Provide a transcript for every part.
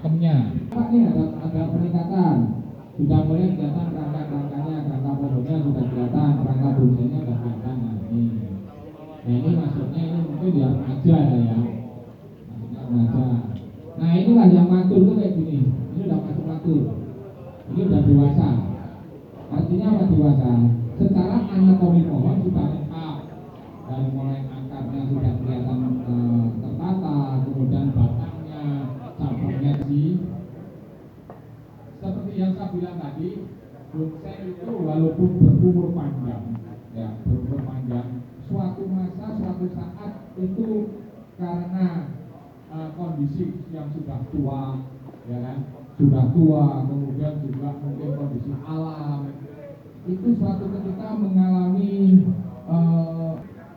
pakemnya. Ini ada peningkatan. Sudah mulai kelihatan kerangka-kerangkanya, kerangka pohonnya sudah kelihatan, kerangka bonsainya sudah kelihatan. Nah ini maksudnya ini mungkin ya remaja ya. Maksudnya remaja. Nah inilah yang matur tuh kayak gini. Ini udah matur. Ini udah dewasa. Artinya apa dewasa? Secara anatomi pohon sudah lengkap. Dari mulai akarnya sudah kelihatan tertata, kemudian batangnya, cabangnya seperti yang saya bilang tadi, bonsai itu walaupun berumur panjang, ya berumur panjang, suatu masa, suatu saat itu karena kondisi yang sudah tua, ya kan, sudah tua, kemudian juga mungkin kondisi alam, itu suatu ketika mengalami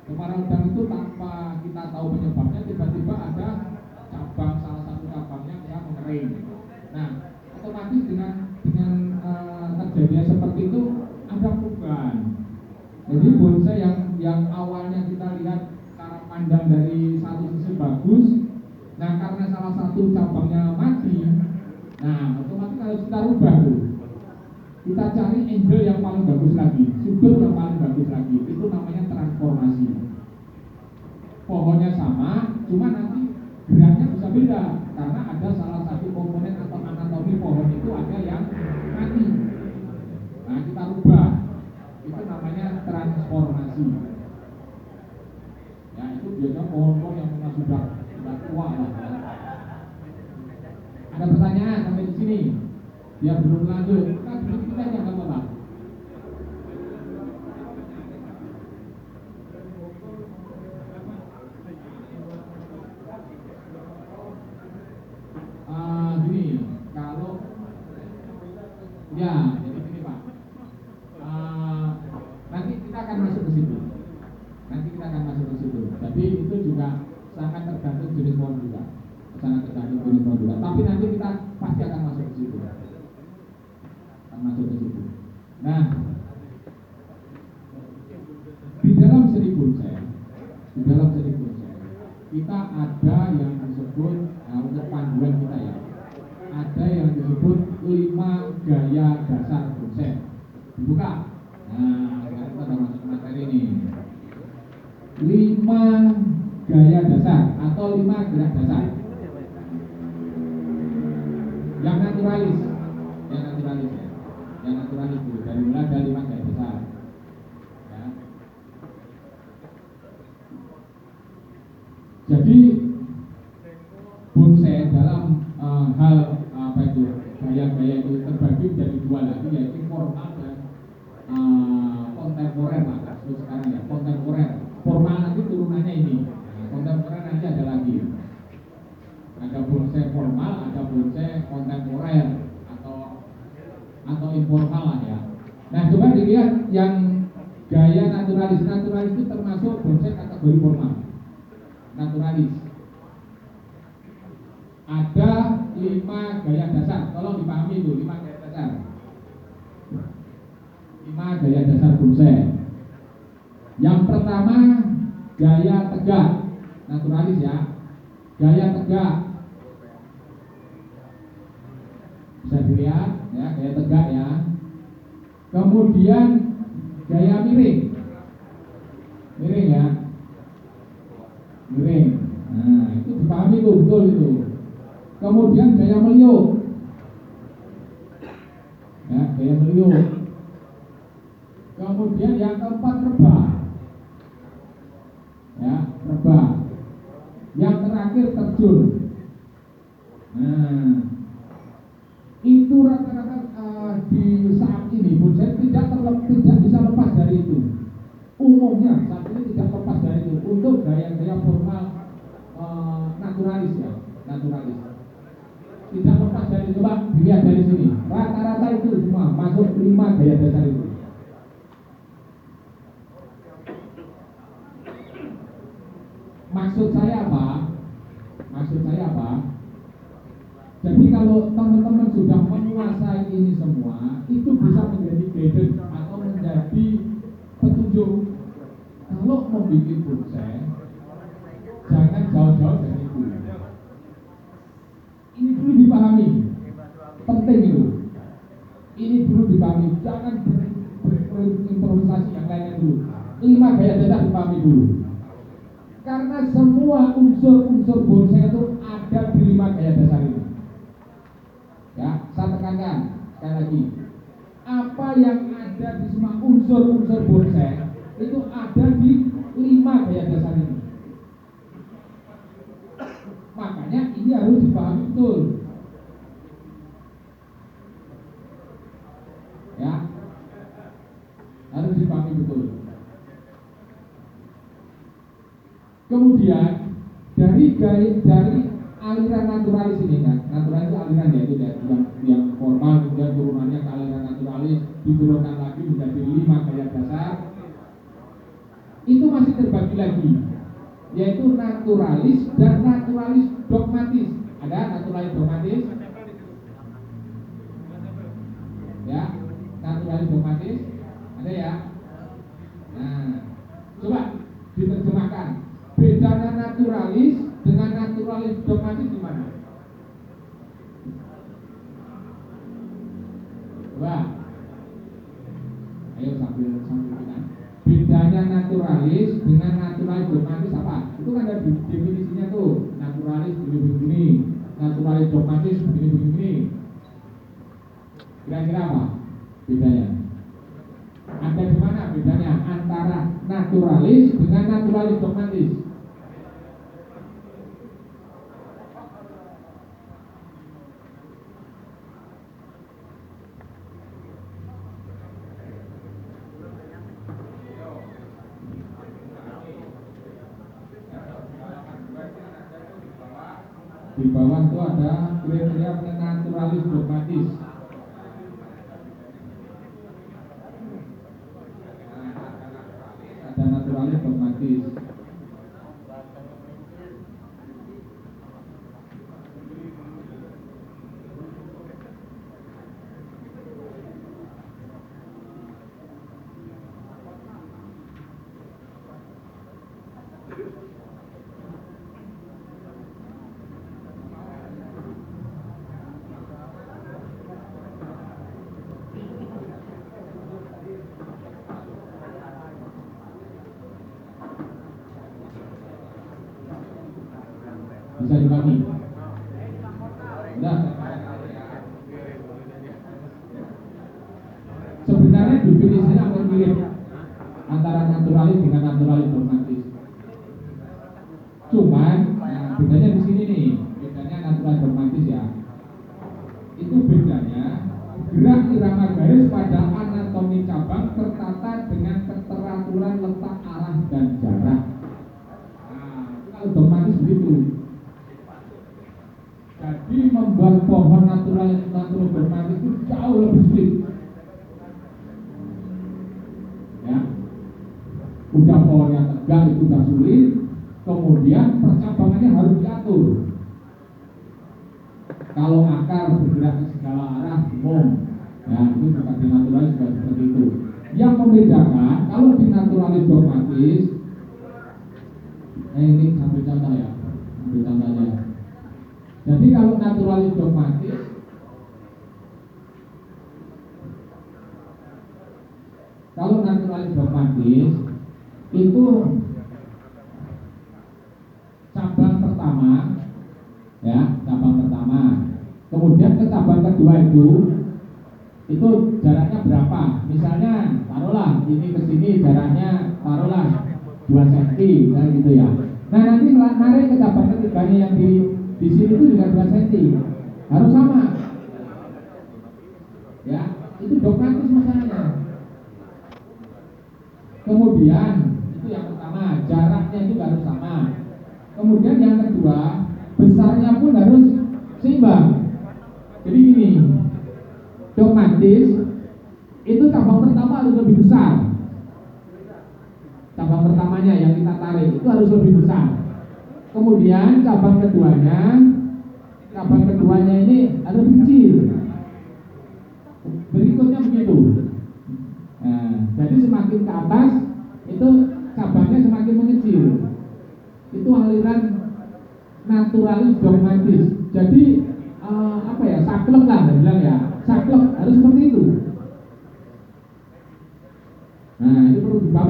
kemarau itu tanpa kita tahu penyebabnya, tiba-tiba ada cabang, salah satu cabangnya yang mengering. Nah, otomatis dengan terjadinya seperti itu ada perubahan. Jadi bonsai yang awalnya kita lihat cara pandang dari satu sisi bagus, nah karena salah satu cabangnya mati, nah otomatis harus kita rubah tuh. Kita cari angle yang paling bagus lagi, sudut yang paling bagus lagi, itu namanya transformasi. Pohonnya sama, cuma nanti geraknya bisa beda karena ada salah satu komponen atau anatomi pohon itu ada yang mati. Nah kita rubah, itu namanya transformasi. Ya itu biasanya pohon-pohon yang memang sudah tua lah. Ada pertanyaan sampai di sini? Biar belum lanjut, kita jangan apa-apa. Gini, kalau ya, jadi gini Pak. Nanti kita akan masuk ke situ. Tapi itu juga sangat tergantung jenis pohon juga. Tapi nanti kita pasti akan masuk ke situ. Nah, di dalam seni bonsai, kita ada yang disebut untuk panduan kita ya. Ada yang disebut 5 gaya dasar bonsai. Dibuka. Nah, sekarang kita udah masuk materi ini. 5 gaya dasar atau 5 gerak dasar. Yang naturalis dulu. Dari mulai ada 5 gaya besar. Ya. Jadi bonsai dalam hal apa itu gaya-gaya itu terbagi menjadi 2 lagi, yaitu formal dan kontemporer lah. Terus sekarang ya kontemporer. Formal nanti turunannya ini. Nah, kontemporer nanti ada lagi. Ada bonsai formal, ada bonsai kontemporer atau informal lah ya. Nah coba dilihat yang gaya naturalis. Naturalis itu termasuk bonsai kategori formal. Naturalis. Ada 5 gaya dasar. Tolong dipahami itu 5 gaya dasar. 5 gaya dasar bonsai. Yang pertama gaya tegak. Naturalis ya. Gaya tegak. Bisa dilihat ya, gaya tegak ya. Kemudian gaya miring ya, miring. Nah itu dipahami tuh, betul itu. Kemudian gaya meliuk ya, gaya meliuk. Kemudian yang keempat rebah ya, rebah. Yang terakhir terjun. Nah itu rata-rata di saat ini bonsai tidak bisa lepas dari itu. Umumnya saat ini tidak lepas dari itu untuk gaya-gaya formal naturalis ya, naturalis. Tidak lepas dari, coba dilihat dari sini. Rata-rata itu semua masuk 5 gaya dasar itu. Maksud saya apa? Jadi kalau teman-teman sudah menguasai ini semua, itu bisa menjadi guidance atau menjadi petunjuk. Kalau membuat bonsai, jangan jauh-jauh dari itu. Ini dulu dipahami, penting itu. Ini dulu dipahami, jangan berimprovisasi yang lainnya dulu. 5 gaya dasar dipahami dulu. Karena semua unsur-unsur bonsai itu ada di 5 gaya dasar ini. Ya, saya tekankan sekali lagi. Apa yang ada di semua unsur-unsur bonsai itu ada di 5 gaya dasar ini. Makanya ini harus dipahami betul. Ya, harus dipahami betul. Kemudian dari aliran naturalis ini kan, naturalis itu aliran yaitu yang formal, kemudian turunannya ke aliran naturalis, diturunkan lagi menjadi 5 gaya dasar. Itu masih terbagi lagi, yaitu naturalis dan naturalis dogmatis. Ada naturalis dogmatis? Ya, naturalis dogmatis ada ya. Nah, coba diterjemahkan. Bedanya naturalis dengan naturalis dogmatis di mana? Coba. Ayo sambil kita. Bedanya naturalis dengan naturalis dogmatis apa? Itu kan ada definisinya tuh. Naturalis begini-begini, naturalis dogmatis begini-begini. Kira-kira apa bedanya? Ada di mana bedanya antara naturalis dengan naturalis dogmatis? Di bawah itu ada kriteria naturalis dogmatis. Ada naturalis dogmatis. Bisa dibagi. Nah, sebenarnya definisinya hampir mirip antara naturalis dengan naturalis dogmatis. Cuman, nah, bedanya di sini nih, bedanya naturalis dogmatis ya. Itu bedanya gerak irama garis pada anatomi cabang tertata dengan keteraturan letak arah dan jarak. Nah, kalau dogmatis begitu. Jadi membuat pohon naturalis dogmatis itu jauh lebih sulit. Ya, udah pohonnya tegak itu sudah sulit. Kemudian percabangannya harus diatur. Kalau akar bergerak ke segala arah, bingung. Ya, itu bukan di naturalis juga seperti itu. Yang membedakan kalau di naturalis dogmatis, ini sambil contoh ya, sambil contohnya. Jadi kalau naturalis dogmatis itu cabang pertama, ya, cabang pertama. Kemudian ke cabang kedua itu jaraknya berapa? Misalnya taruhlah ini ke sini jaraknya taruhlah 2 cm, kan gitu ya. Nah nanti narik ke cabang ketiganya yang di sini itu juga 2 cm, harus sama. Ya, itu dogmatis masalahnya. Kemudian itu yang pertama, jaraknya juga harus sama. Kemudian yang kedua, besarnya pun harus seimbang. Jadi gini, dogmatis itu cabang pertama harus lebih besar. Cabang pertamanya yang kita tarik itu harus lebih besar. Kemudian cabang keduanya ini harus kecil. Berikutnya begitu. Nah, jadi semakin ke atas itu cabangnya semakin mengecil. Itu aliran naturalis dogmatis. Jadi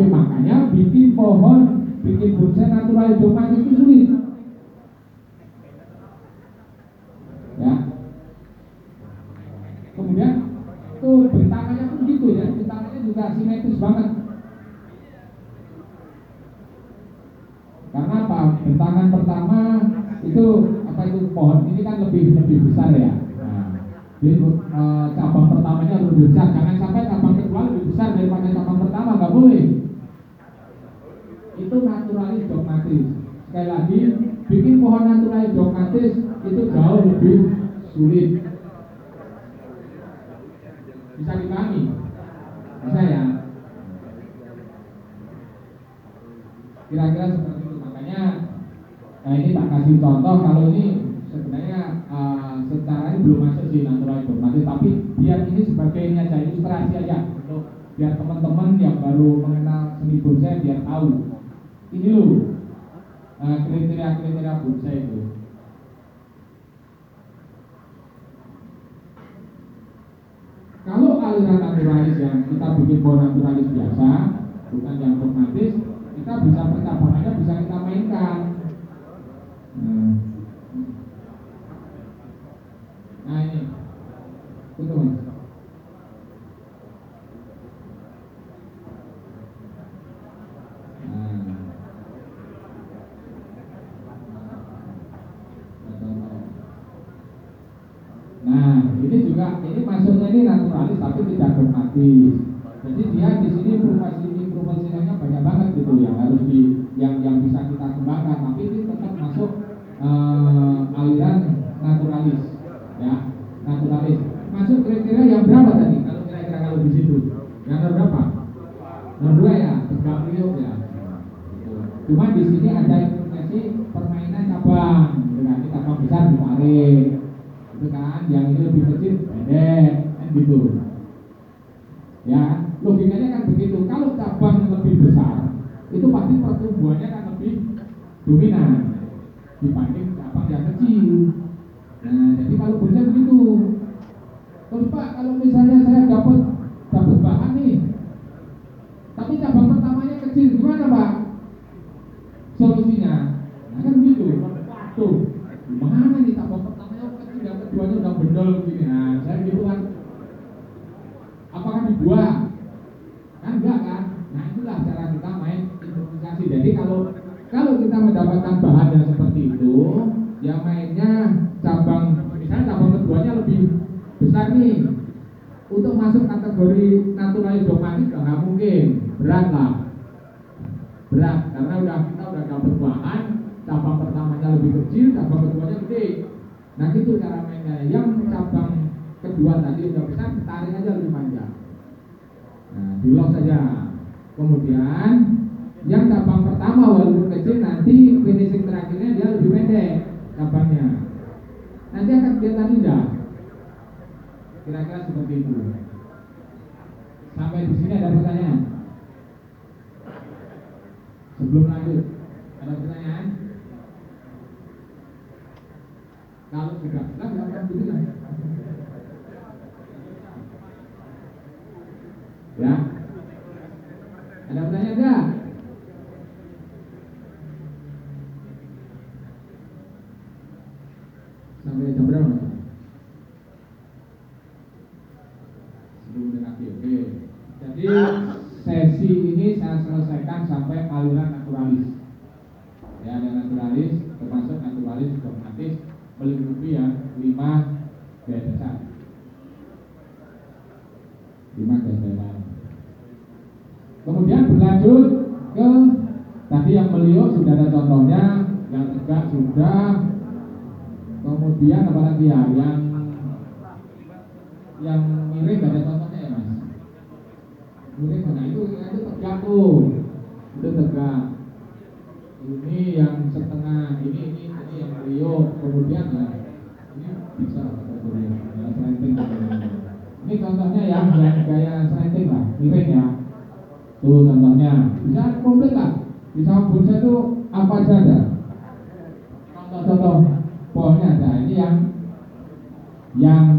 Tapi makanya bikin pohon, bikin bonsai natural hidroponik itu sulit. Ya. Kemudian tuh bentangannya pun gitu ya, bentangannya juga simetris banget. Karena apa? Bentangan pertama itu apa itu pohon ini kan lebih besar ya. Nah, jadi cabang pertamanya lebih besar. Jangan sampai cabang kedua lebih besar daripada cabang pertama, nggak boleh. Itu naturalis dogmatis. Sekali lagi, bikin pohon naturalis dogmatis itu jauh lebih sulit. Bisa dipahami? Bisa ya? Kira-kira seperti itu. Makanya ini tak kasih contoh. Kalau ini sebenarnya secara ini belum masuk sih naturalis dogmatis, tapi biar ini sebagai ini aja, ilustrasi aja untuk biar teman-teman yang baru mengenal seni bonsai biar tahu. Ini loh kriteria-kriteria bonsai itu. Kalau aliran naturalis yang kita bikin pohon naturalis biasa, bukan yang dogmatis, kita bisa percabangannya bisa kita mainkan. Nah ini, itu mas. Nah, ini juga ini masuknya ini naturalis tapi tidak dogmatis. Jadi dia di sini informasinya banyak banget gitu yang harus yang bisa kita kembangkan. Tapi ini tetap masuk aliran naturalis, ya naturalis. Masuk kriteria yang berapa tadi? Kalau kira-kira kalau di situ, yang berapa? Nomor 2 ya, tegak riuk ya. Cuma di sini ada informasi permainan cabang, dengan cabang besar ditarik. Itu kan yang ini lebih kecil pendek kan gitu ya, logikanya kan begitu. Kalau cabang lebih besar itu pasti pertumbuhannya kan lebih dominan dibanding cabang yang kecil. Nah jadi kalau bonsai begitu. Terus Pak, kalau misalnya saya dapat bahan nih tapi cabang pertamanya kecil, gimana Pak solusinya? Nah kan begitu. Tuh mana nih cabang pertamanya kecil, yang keduanya udah bendol begini. Nah saya gitu kan, apakah dibuang? Kan enggak kan? Nah itulah cara kita main improvisasi. Jadi kalau kita mendapatkan bahan yang seperti itu, yang mainnya cabang, misalnya cabang keduanya lebih besar nih, untuk masuk kategori naturalis dogmatis nggak mungkin, berat lah, berat karena kita udah dapat bahan, cabang pertamanya lebih kecil, cabang keduanya gede. Nah gitu cara mainnya. Yang cabang kedua tadi udah besar, tarik aja lebih panjang. Nah di lock saja. Kemudian yang cabang pertama walaupun kecil, nanti finishing terakhirnya dia lebih pendek cabangnya. Nanti akan kelihatan indah. Kira-kira seperti itu. Sampai di sini ada pertanyaan? Sebelum lanjut, ada pertanyaan? Kalau sudah, alhamdulillah. Ya, ada pertanyaan enggak? Sampai jam berapa? Sebelum lagi, oke. Jadi sesi ini saya selesaikan sampai aliran naturalis. Ya, ada naturalis, termasuk naturalis dogmatis melingkupi ya 5 gaya dasar. 5 gaya dasar. Kemudian berlanjut ke tadi yang beliau sudah ada contohnya, yang tegak sudah. Kemudian apa lagi ya? Yang miring ada contohnya ya mas? Miring mana itu tegak tuh, itu tegak. Ini yang setengah, ini yang beliau. Kemudian ya, ini bisa ya, slanting. Ini contohnya ya, yang gaya slanting lah, miring ya. Tuh contohnya, bisa komplit lah. Bisa bonsai itu apa aja ada. Contoh-contoh pohonnya ada. Ini yang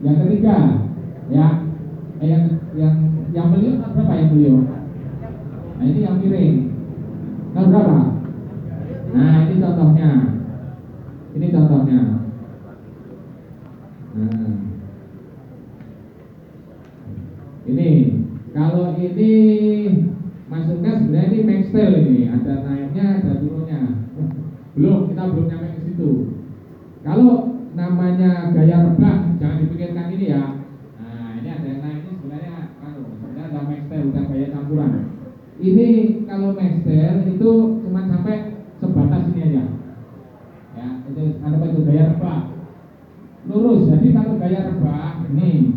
ketiga ya, yang Yang beliau berapa yang beliau? Nah ini yang miring. Nah berapa? Nah ini contohnya. Ini contohnya. Nah, ini kalau ini masuknya sebenarnya ini Maxtel ini, ada naiknya, ada turunnya. Belum, kita belum nyampe ke situ. Kalau namanya gaya rebah, jangan dipikirkan ini ya. Nah, ini ada yang naik ini sebenarnya ada Maxtel, bukan gaya campuran. Ini kalau Maxtel itu cuma sampai sebatas ini aja. Ya, itu apa itu gaya rebah. Lurus. Jadi kalau gaya rebah ini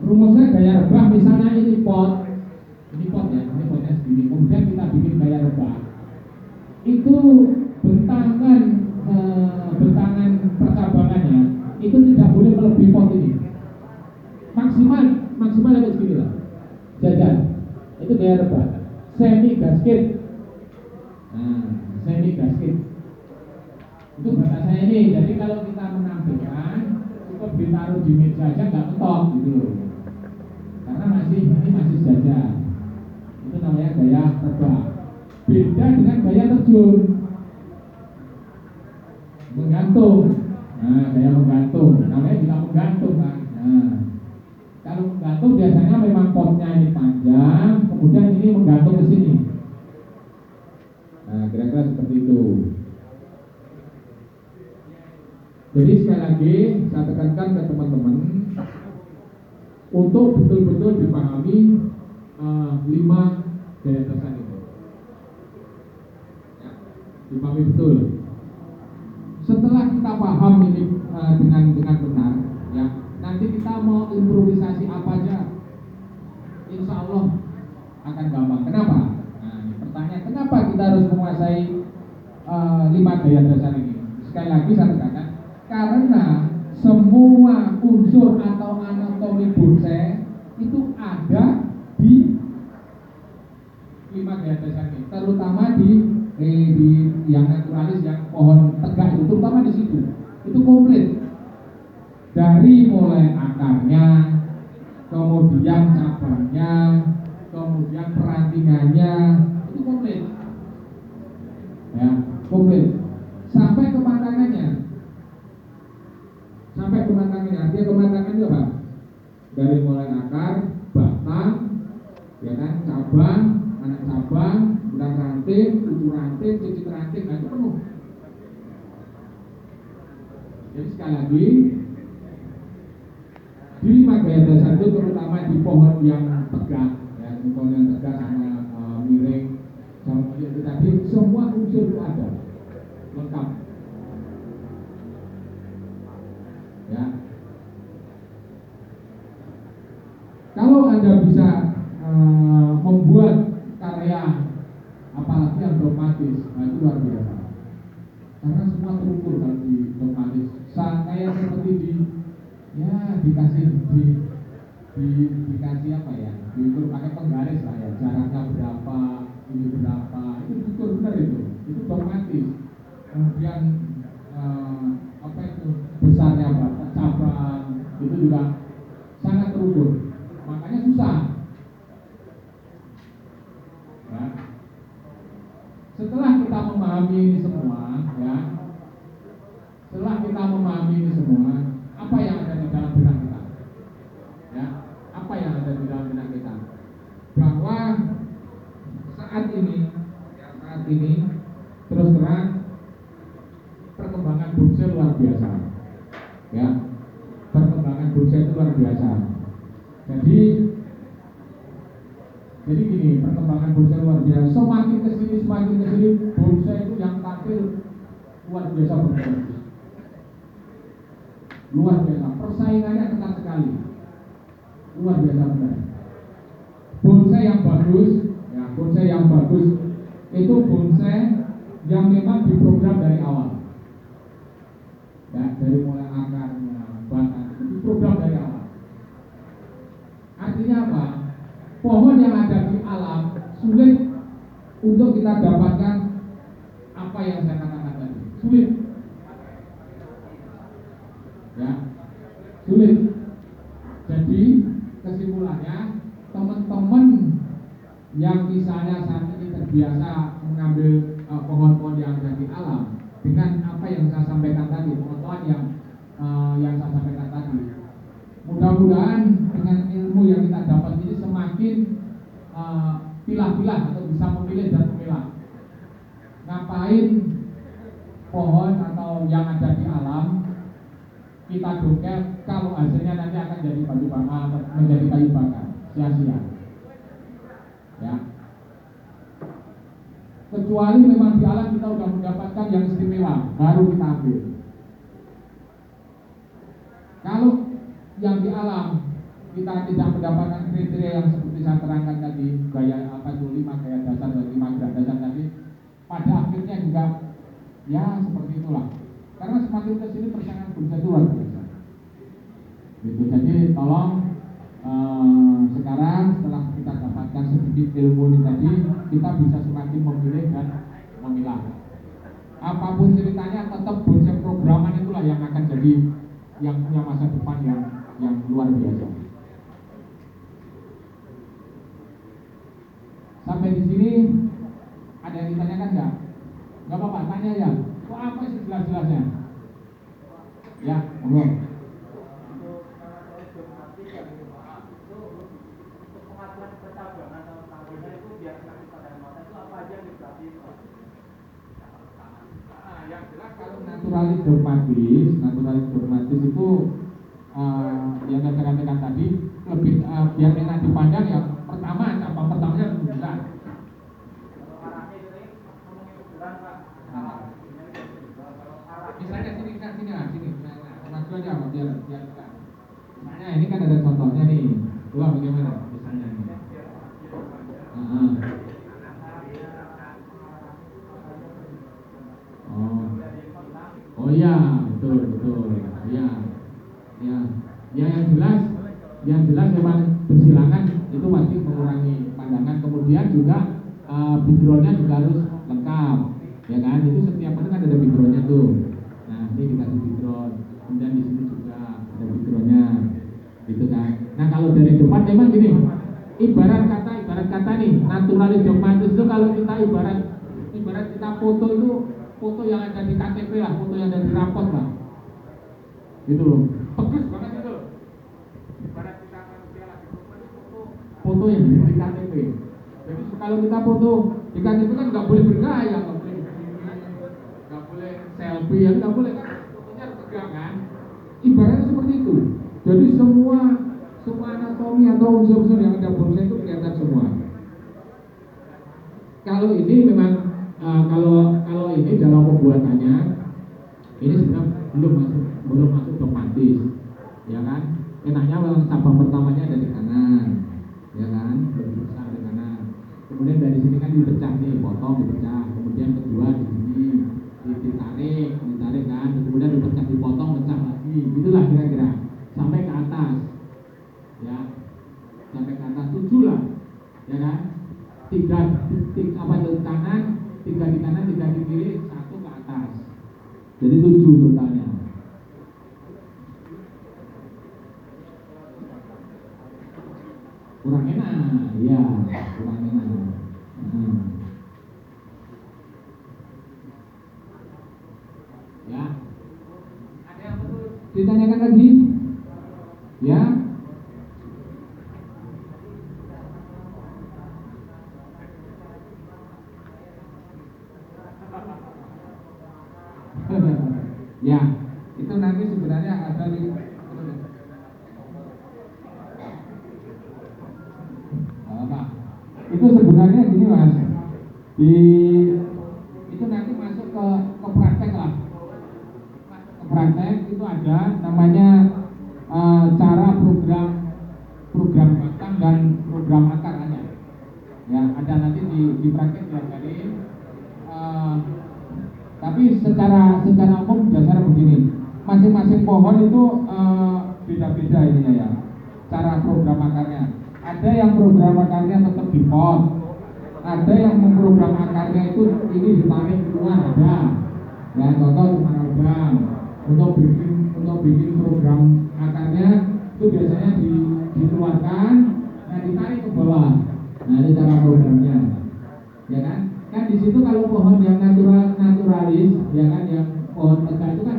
rumusnya gaya rebah, misalnya ini pot ya, ini potnya segini. Kemudian kita bikin gaya rebah. Itu bentangan percabangannya itu tidak boleh melebihi pot ini. Maksimal sampai segini lah. Jajan. Itu gaya rebah. Semi gasket. Nah, semi gasket. Itu bahasanya ini. Jadi kalau kita menampilkan cukup ditaruh di meja aja nggak mentok gitu loh. Karena ini masih jajan. Itu namanya gaya rebah. Beda dengan gaya terjun. Menggantung. Nah, gaya menggantung. Namanya juga menggantung kan. Nah, kalau menggantung biasanya memang potnya ini panjang, kemudian ini menggantung ke sini. Nah, kira-kira seperti itu. Jadi sekali lagi saya tekankan ke teman-teman untuk betul-betul dipahami 5 gaya dasar itu. Ya, dipahami betul. Setelah kita paham ini dengan benar, ya nanti kita mau improvisasi apa aja, insya Allah akan gampang. Kenapa? Nah, pertanyaan kenapa kita harus menguasai 5 gaya dasar ini? Sekali lagi saya tekankan, karena semua unsur atau anatomi bonsai itu ada di 5 gaya dasar ini, terutama di yang naturalis, yang pohon tegak itu, terutama di situ. Itu komplit dari mulai akarnya, kemudian cabangnya, kemudian perantingannya, itu komplit. Ya, komplit sampai kematangannya. Artinya kematangan itu apa? Dari mulai akar, batang, ya kan, cabang, anak cabang, bulan ranting, kuku ranting, cicit ranting, nah itu penuh. Jadi sekali lagi di 5 gaya dasar itu terutama di pohon yang tegak, ya, di pohon yang tegak sama miring, sama itu tadi semua unsur itu ada, lengkap. Ya. Kalau Anda bisa membuat karya apalagi yang dogmatis, nah itu luar biasa. Karena semua terukur kalau di dogmatis. Kayak seperti dikasih apa ya? Diukur pakai penggaris lah ya. Jaraknya berapa, ini berapa, itu diukur benar itu. Itu dogmatis. Kemudian apa itu besarnya batang cabang itu juga sangat terukur. Makanya susah. Ya. Setelah kita memahami ini semua, ya, apa yang ada di dalam benak kita? Ya, apa yang ada di dalam benak kita? Bahwa saat ini terus terang perkembangan bonsai luar biasa. Ya, perkembangan bonsai itu luar biasa. Jadi gini, perkembangan bonsai luar biasa. Semakin kesini bonsai itu yang tampil luar biasa bagus. Luar biasa, persaingannya ketat sekali. Luar biasa benar. Bonsai yang bagus, ya bonsai yang bagus itu bonsai yang memang diprogram dari awal. Ya, dari mulai akarnya, batang, itu diprogram dari awal. Artinya apa? Pohon yang ada di alam sulit untuk kita dapatkan apa yang saya katakan tadi. Sulit. Ya, sulit. Jadi kesimpulannya yang misalnya saat ini terbiasa mengambil pohon-pohon yang ada di alam dengan apa yang saya sampaikan tadi, pengetahuan yang saya sampaikan tadi. Mudah-mudahan dengan ilmu yang kita dapat ini semakin pilah-pilah atau bisa memilih dan memilah. Ngapain pohon atau yang ada di alam kita dongkel kalau hasilnya nanti akan jadi batu bakar, menjadi kayu bakar, sia-sia. Ya. Kecuali memang di alam kita sudah mendapatkan yang istimewa, baru kita ambil. Kalau yang di alam kita tidak mendapatkan kriteria yang seperti saya terangkan tadi, gaya apa itu 5 gaya dasar dan 5 gerak dasar tadi, pada akhirnya juga ya seperti itulah. Karena semakin ke sini persaingan berusaha luar biasa. Gitu. Jadi tolong sekarang setelah kita dapatkan sedikit ilmu ini tadi, kita bisa semakin memilih dan memilah. Apapun ceritanya, tetap konsep programan itulah yang akan jadi yang punya masa depan yang luar biasa. Sampai di sini ada yang ditanyakan nggak? Nggak apa-apa, tanya ya. Kok apa sih jelas-jelasnya? Ya, ngomong. Yang jelas kalau naturalis dogmatis itu yang saya katakan tadi lebih biar enak dipandang ya. Pertama, cabang pertamanya jelas. Misalnya sini maju aja biar kita. Misalnya ini kan ada contohnya nih. Coba bagaimana misalnya ini. Oh iya, betul. Ya, yang jelas memang bersilangan itu pasti mengurangi pandangan. Kemudian juga backgroundnya juga harus lengkap, ya kan? Itu setiap mana kan ada backgroundnya tuh. Nah, ini dikasih background, kemudian di sini juga ada backgroundnya, gitu kan? Nah, kalau dari depan memang gini, ibarat kata nih, naturalis dogmatis itu kalau kita ibarat kita foto itu. Foto yang ada di KTP lah, foto yang ada di rapot lah, gitu loh, bagus banget itu. Ibarat kita manusia lagi foto yang di KTP. Jadi kalau kita foto di KTP kan nggak boleh bergaya, nggak boleh selfie, ya nggak boleh kan, fotonya harus tegang kan. Ibaratnya seperti itu. Jadi semua anatomi atau unsur-unsur yang ada bonsai itu kelihatan semua. Kalau ini memang kalau ini dalam pembuatannya ini sebenarnya belum masuk dogmatis, ya kan? Enaknya memang cabang pertamanya ada di kanan, ya kan? Lebih besar di kanan. Kemudian dari sini kan dipecah nih, potong dipecah. Kemudian kedua di sini ditarik kan. Kemudian dipecah, dipotong, pecah lagi. Itulah kira-kira sampai ke atas, ya, sampai ke atas 7 lah, ya kan? 3 apa itu kanan, 3 di kanan, 3 di kiri, 1 ke atas. Jadi 7 totalnya. Kurang enak, ya, kurang enak. Ya. Ada yang perlu ditanyakan lagi? Ya. Ya, itu nanti sebenarnya ada di itu sebenarnya gini mas, itu nanti masuk ke praktek lah. Ke praktek itu ada namanya cara program batang dan program akar ada. Ya, ada nanti di praktek diajarin. Tapi secara umum dasar begini, masing-masing pohon itu beda-beda ininya ya, cara program akarnya. Ada yang program akarnya tetap di pot, ada yang memprogram akarnya itu ini ditarik keluar ada. Ya contoh cuma program untuk bikin program akarnya itu biasanya dikeluarkan, nah ditarik ke bawah. Nah ini cara programnya, ya kan? Kan di situ kalau pohon yang naturalis, ya kan, yang pohon tegak itu kan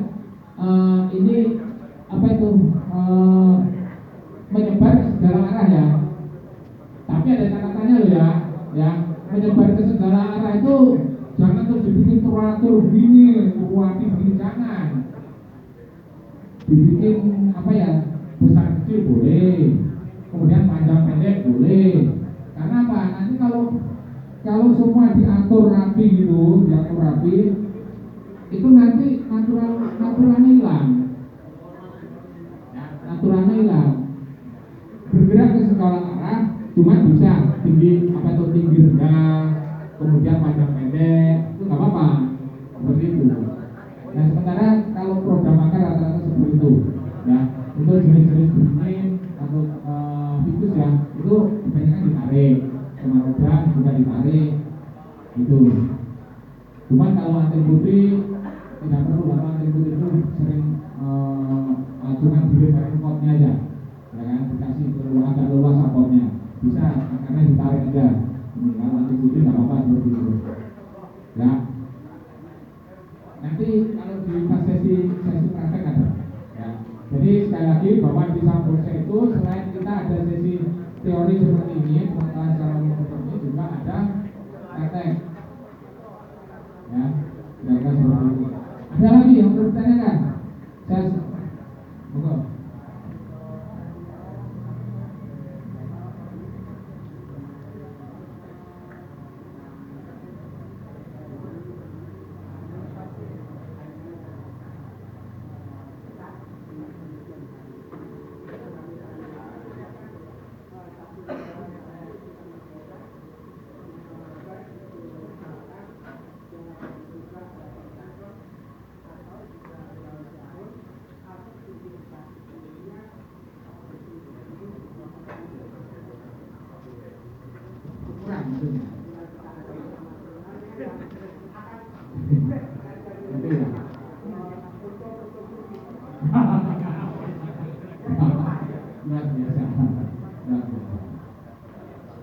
ini apa itu menyebar ke segala arah ya. Tapi ada catatannya loh ya menyebar ke segala arah itu jangan terus dibikin teratur gini, kuati begini, jangan. Dibikin apa ya, besar kecil boleh, kemudian panjang pendek boleh. Karena apa? Nanti kalau semua diatur rapi gitu, diatur rapi, itu nanti naturalnya hilang. Ya, naturalnya hilang. Bergerak ke segala arah, cuma bisa tinggi apa itu tinggi rendah, kemudian panjang pendek, itu nggak apa-apa, seperti itu. Nah sementara kalau program makan rata-rata seperti itu, ya untuk jenis-jenis benih atau fitus ya itu kebanyakan ditarik, kemudian juga ditarik, itu. Cuman kalau anting putih tidak perlu, karena anting putih itu sering cuma dilihat potnya aja. Ya kan, dikasih agak luas sapotnya bisa karena ditarik aja. Ini kalau nanti putih nggak apa-apa seperti itu ya. Nanti kalau di pas sesi praktek ada ya. Jadi sekali lagi bahwa di Sambosa itu selain kita ada sesi teori seperti ini, pengetahuan secara umum seperti ini, juga ada praktek ya. Kira-kira seperti itu. Ada lagi yang perlu ditanyakan? Saya monggo.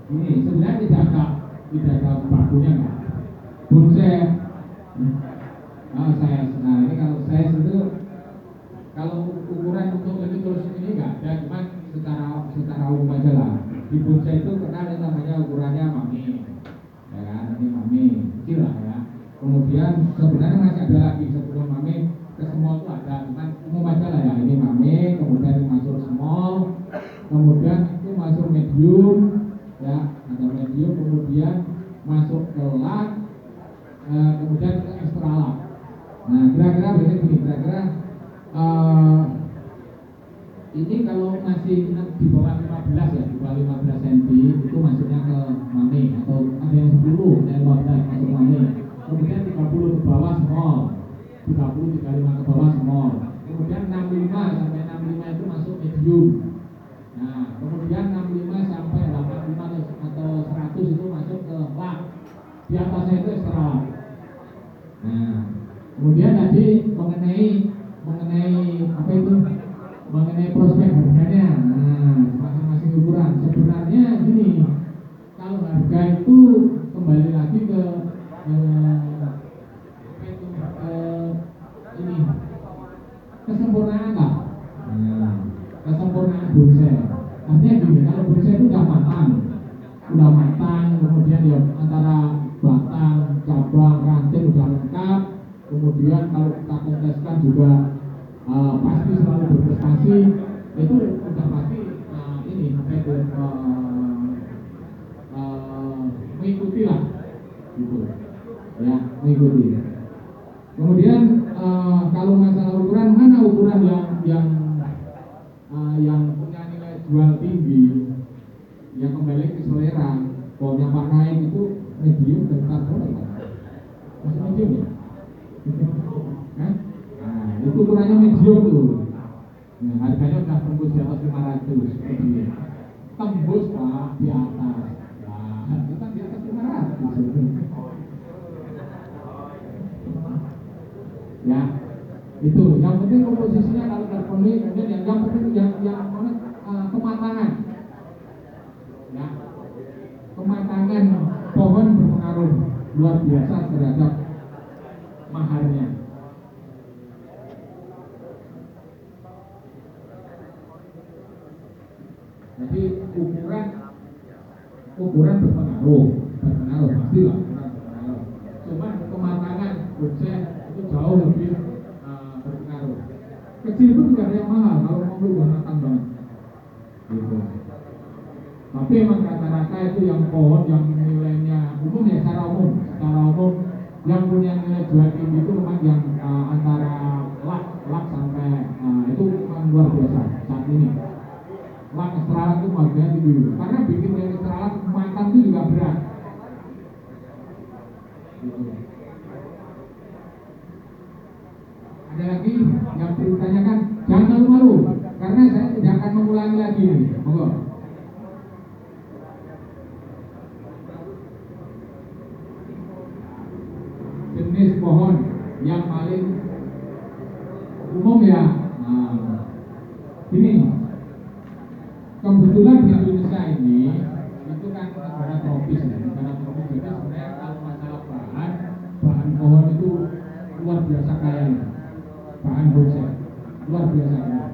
Ini sebenarnya tidak ada bakunya kan. Bonsai, ini kalau saya itu kalau ukuran untuk ini terus ini nggak ada, cuman secara umum aja lah. Di bonsai itu kenal yang namanya ukurannya mami, ya kan, ini mami kecil lah ya. Kemudian sebenarnya masih ada lagi sebelum mami ke small itu ada, cuman umum aja lah ya. Ini mami, kemudian masuk small, kemudian itu masuk medium, ya ada medium, kemudian masuk ke large, kemudian ke extra large. Nah kira-kira begini, kira-kira ini kalau masih di bawah 15 ya, di bawah 15 cm itu masuknya ke mami, atau ada yang 10, yang 15 masuk mami. Kemudian 30 ke bawah small, 30, 35 ke bawah small. Kemudian 65 sampai 65 itu masuk medium. Nah, kemudian 65 sampai 85 atau 100 itu masuk ke large. Di atasnya itu extra large. Nah, kemudian tadi mengenai apa itu? Mengenai prospek harganya. Nah, masing-masing ukuran. Sebenarnya gini, kalau harga itu kembali lagi ke ini kesempurnaan lah. Nah, kesempurnaan bonsai. Artinya gini, kalau bonsai itu udah matang, kemudian ya antara batang, cabang, ranting udah lengkap. Kemudian kalau kita konteskan juga pasti selalu berprestasi, itu udah pasti ini mengikuti lah, gitu ya, mengikuti. Kemudian kalau masalah ukuran, mana ukuran yang punya nilai jual tinggi, yang kembali ke selera. Kalau yang pakai itu medium dan karbon, masih medium ya? Nah, itu ukurannya medium tuh. Nah, harganya udah tembus di atas 500 seperti tembus Pak di atas. Nah, kita di atas 500. Ya, itu. Yang penting komposisinya kalau terpenuhi, kemudian yang penting yang kematangan. Ya, kematangan luar biasa terhadap maharnya. Jadi ukuran berpengaruh pasti lah, ukuran berpengaruh. Cuma kematangan konsep itu jauh lebih berpengaruh. Kecil pun tidak ada yang mahal kalau mau beli matang banget. Gitu. Tapi emang rata-rata itu yang pohon yang nilainya umum ya, secara umum yang punya nilai jual tinggi itu memang yang antara lak sampai itu memang luar biasa saat ini. Lak Australia itu harganya tinggi karena bikin dari Australia matang itu juga berat. Gitu. Ada lagi yang perlu ditanyakan, jangan malu-malu karena saya tidak akan mengulangi lagi nih. Monggo. Jenis pohon yang paling umum ya. Ini kebetulan di Indonesia ini itu kan negara tropis ya, negara tropis. Jadi sebenarnya kalau masalah bahan pohon itu luar biasa kaya, bahan bonsai luar biasa kaya.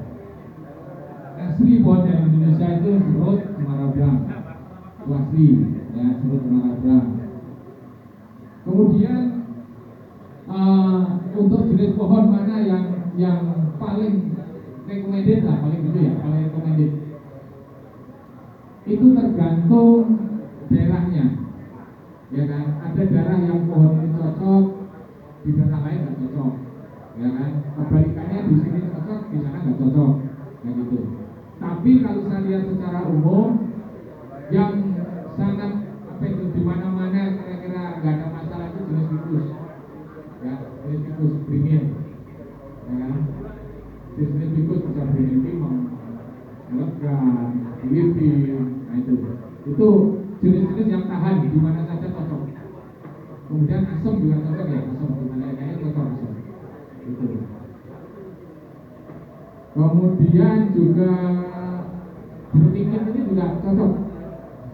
Asli pohon yang Indonesia itu serut cemara brang, asli ya, serut cemara brang. Kemudian untuk jenis pohon mana yang paling recommended lah, paling gitu ya, paling recommended itu tergantung daerahnya, ya kan? Ada daerah yang pohon ini cocok, di daerah lain nggak cocok, ya kan? Kebalikannya di sini cocok, di sana nggak cocok, kayak gitu. Tapi kalau saya lihat secara umum, yang sangat apa itu di mana-mana kira-kira nggak ada masalah itu jenis ficus. Ya, jenis ficus beringin, ya kan? Jenis ficus bisa beringin timang, elegan, lipin, nah itu jenis-jenis yang tahan di mana saja cocok. Kemudian asam juga cocok ya, asam di mana kayaknya cocok asam. Itu. Kemudian juga beringin ini juga cocok.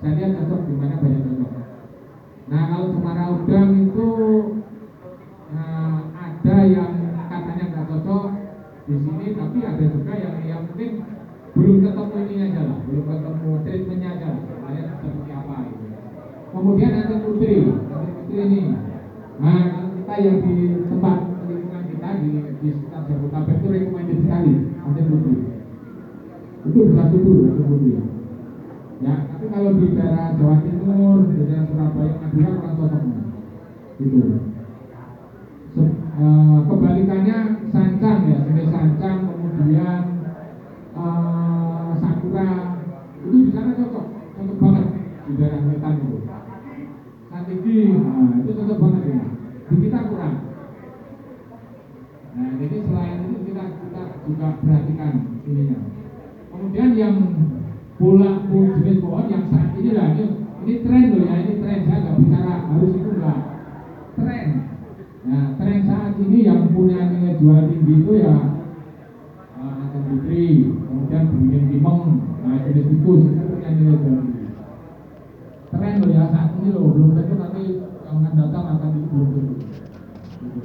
Saya lihat cocok di mana banyak cocok. Nah kalau cemara udang itu ada yang katanya nggak cocok di sini, tapi ada juga yang mungkin belum ketemu ini aja lah, belum ketemu treatmentnya aja lah, kayak seperti apa gitu. Kemudian nanti putri ini, nah kita yang di tempat lingkungan kita di sekitar Jabodetabek itu recommended sekali nanti putri. Itu bisa subur putri. Ya, tapi kalau di daerah Jawa Timur, di daerah Surabaya, Madura kurang cocok, gitu. Kebalikannya sancang ya, jenis sancang, kemudian sakura itu di sana cocok banget di daerah wetan itu. Satiki, itu cocok banget ya. Di kita kurang. Nah, jadi selain itu kita juga perhatikan ininya. Kemudian yang jenis pohon yang saat ini lah, ini tren loh ya, ini tren, saya nggak bicara harus itu enggak, tren. Nah, tren saat ini yang punya nilai jual tinggi itu ya Nathan Putri, kemudian beringin timeng, nah jenis ficus itu punya nilai jual tinggi. Tren loh ya saat ini loh, belum tentu nanti yang akan datang akan itu belum tentu.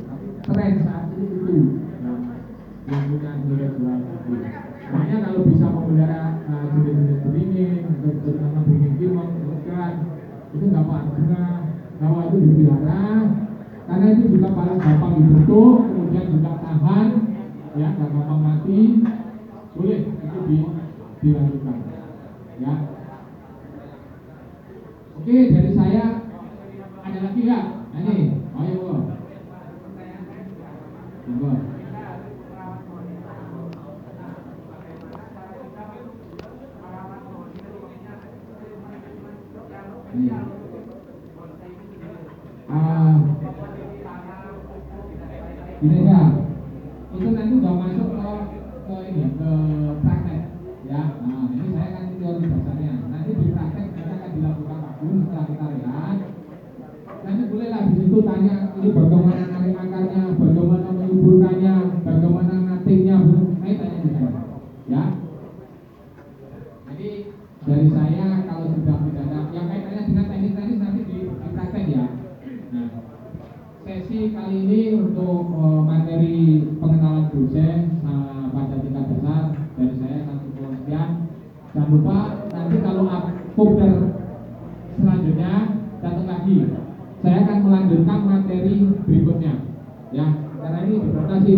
Tapi tren saat ini itu yang punya nilai jual tinggi. Makanya kalau bisa memelihara jenis-jenis beringin, terutama beringin timeng, elegan, itu nggak apa-apa. Kalau itu dipelihara, karena itu juga paling gampang dibentuk, kemudian juga tahan, ya nggak gampang mati, boleh itu dilanjutkan, ya. Oke, dari saya ada lagi nggak? Nah, ini, ayo Bu. Ini ya, itu nanti udah masuk ke ini ke praktek, ya. Nah, ini saya kan teori dasarnya. Nanti di praktek kita akan dilakukan vakum setelah kita lihat. Nanti bolehlah di situ tanya ini bagaimana narik akarnya, bagaimana menyuburkannya, bagaimana ngatingnya, tanya di sana, ya. Jadi dari saya kalau sudah tidak ada yang kaitannya dengan teknis nanti di praktek ya. Nah. sesi kali ini untuk materi pengenalan dosen pada tingkat dasar dari saya satu sekian. Jangan lupa nanti kalau folder selanjutnya datang lagi, saya akan melanjutkan materi berikutnya ya, karena ini dibatasi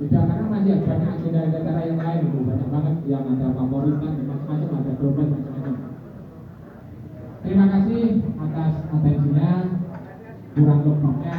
tidak, karena masih banyak agenda-agenda yang lain itu banyak banget yang ada favoritan dan macam-macam, ada dosen macam-macam. Terima kasih atas atensinya, kurang lebihnya.